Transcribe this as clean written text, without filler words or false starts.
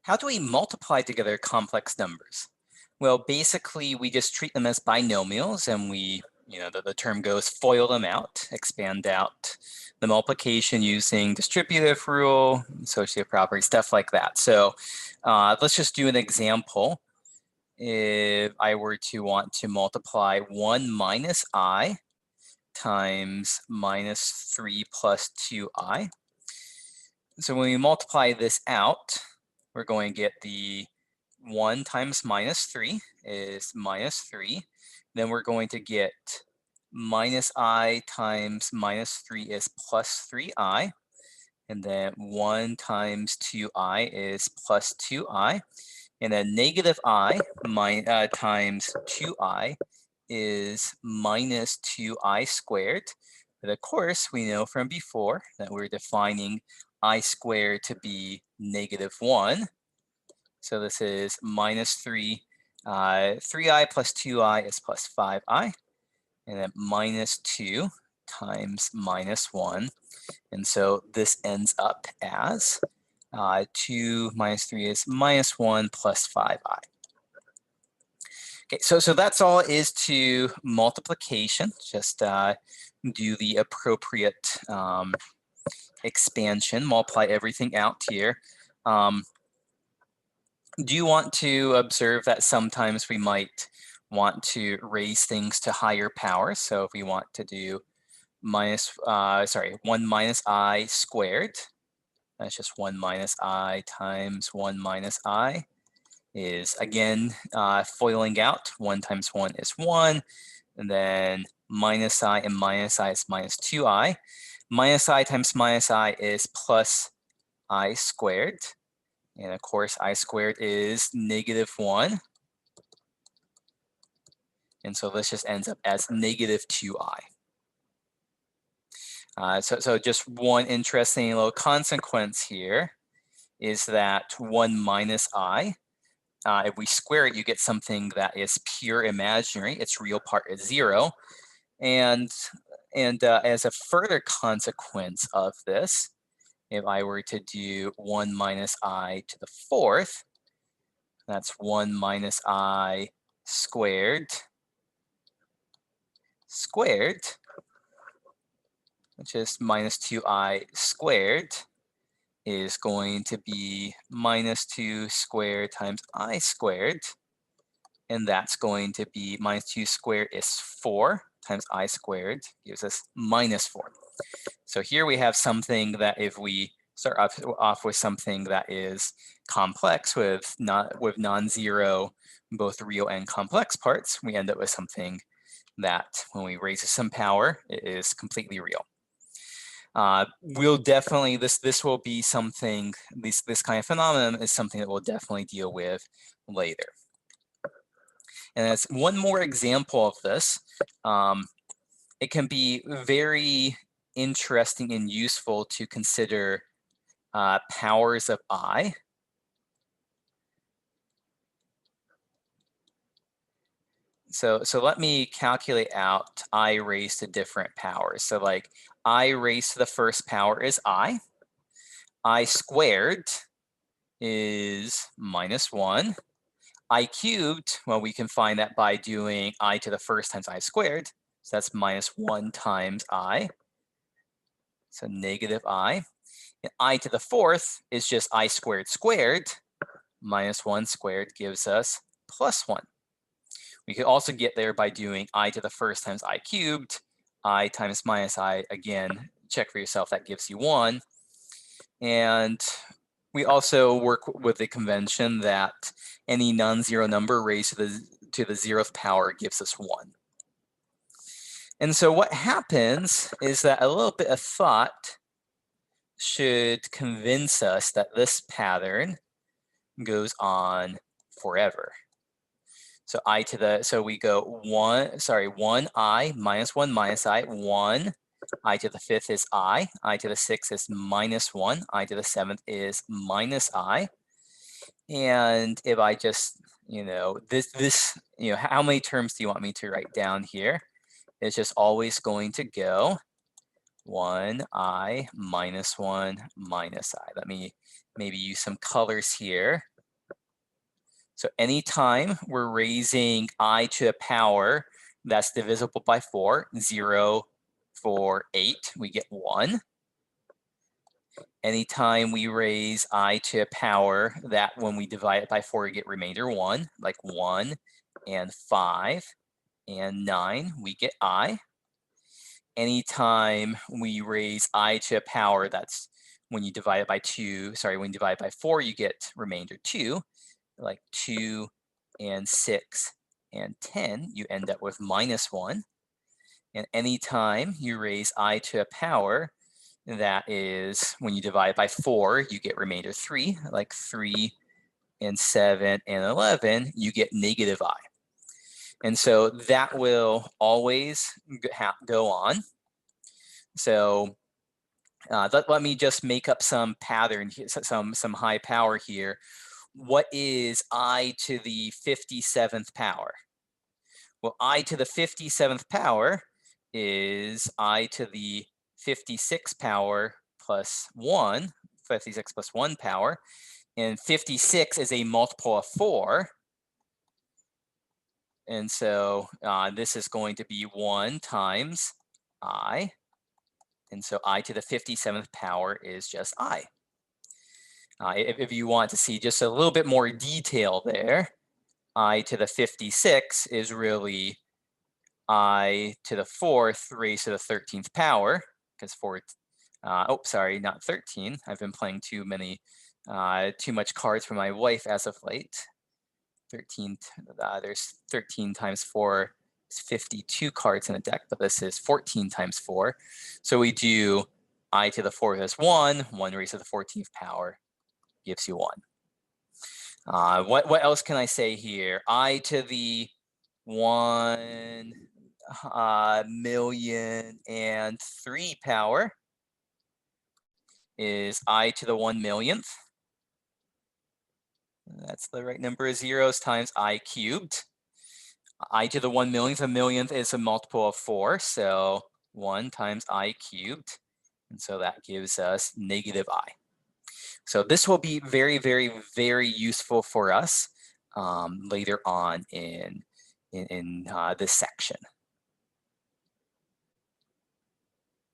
How do we multiply together complex numbers? Well, basically, we just treat them as binomials and the term goes FOIL them out, expand out the multiplication using distributive rule, associative property, stuff like that. So let's just do an example. If I were to want to multiply 1 minus I times minus 3 plus 2I. So when we multiply this out, we're going to get the 1 times minus 3 is minus 3. Then we're going to get minus I times minus 3 is plus 3I. And then 1 times 2I is plus 2I. And then negative I times 2I is minus 2I squared. But of course, we know from before that we're defining I squared to be -1. So this is minus 3. 3I plus 2I is plus 5I. And then minus 2 times minus 1. And so this ends up as 2 minus 3 is minus 1 plus 5I. Okay, so that's all it is to multiplication. Just do the appropriate expansion, multiply everything out here. Do you want to observe that sometimes we might want to raise things to higher powers? So if we want to do 1 minus I squared, that's just 1 minus I times 1 minus I is, again, foiling out. 1 times 1 is 1. And then minus I and minus I is minus 2I. Minus I times minus I is plus I squared. And of course, I squared is -1. And so this just ends up as -2I. So just one interesting little consequence here is that 1 minus I, if we square it, you get something that is pure imaginary. Its real part is 0. And as a further consequence of this, if I were to do 1 minus I to the 4th, that's 1 minus I squared, which is minus 2I squared, is going to be minus 2 squared times I squared. And that's going to be minus 2 squared is 4 times I squared gives us minus 4. So here we have something that if we start off with something that is complex with non-zero, both real and complex parts, we end up with something that when we raise to some power, it is completely real. We'll definitely, this will be something, this kind of phenomenon is something that we'll definitely deal with later. And as one more example of this, it can be very interesting and useful to consider powers of I. So let me calculate out I raised to different powers. So like I raised to the first power is I. I squared is -1. I cubed, well, we can find that by doing I to the first times I squared. So that's -1 times I. So -I. And I to the 4th is just I squared squared. -1 squared gives us +1. We could also get there by doing I to the 1st times I cubed. I times minus I, again, check for yourself, that gives you 1. And we also work with the convention that any non-zero number raised to the 0th power gives us 1. And so what happens is that a little bit of thought should convince us that this pattern goes on forever. So we go 1I minus 1 minus I, 1. I to the 5th is I to the 6th is -1, I to the 7th is minus I. And if I just, how many terms do you want me to write down here? It's just always going to go 1I minus 1 minus I. Let me maybe use some colors here. So anytime we're raising I to a power that's divisible by 4, 0, 4, 8, we get 1. Anytime we raise I to a power that when we divide it by 4, we get remainder 1, like 1 and 5 and 9, we get I. Anytime we raise I to a power that's when you divide it by 2, sorry, when you divide it by 4, you get remainder 2, like 2 and 6 and 10, you end up with -1. And anytime you raise I to a power, that is when you divide by 4, you get remainder 3, like 3 and 7 and 11, you get -I. And so that will always go on. So let me just make up some pattern, some high power here. What is I to the 57th power? Well, I to the 57th power is I to the 56 power plus 1, 56 plus 1 power, and 56 is a multiple of 4. And so this is going to be 1 times I. And so I to the 57th power is just I. If you want to see just a little bit more detail there, I to the 56 is really I to the 4th raised to the 13th power, because 4, oh, sorry, not 13. I've been playing too much cards for my wife as of late. 13, there's 13 times 4 is 52 cards in a deck, but this is 14 times 4. So we do I to the 4th is 1, 1 raised to the 14th power gives you 1. What else can I say here? I to the 1,000,003 power is I to the 1,000,000th. That's the right number of zeros times I cubed. I to the 1,000,000th, a millionth is a multiple of 4, so 1 times I cubed. And so that gives us -I. So this will be very, very, very useful for us later on in this section.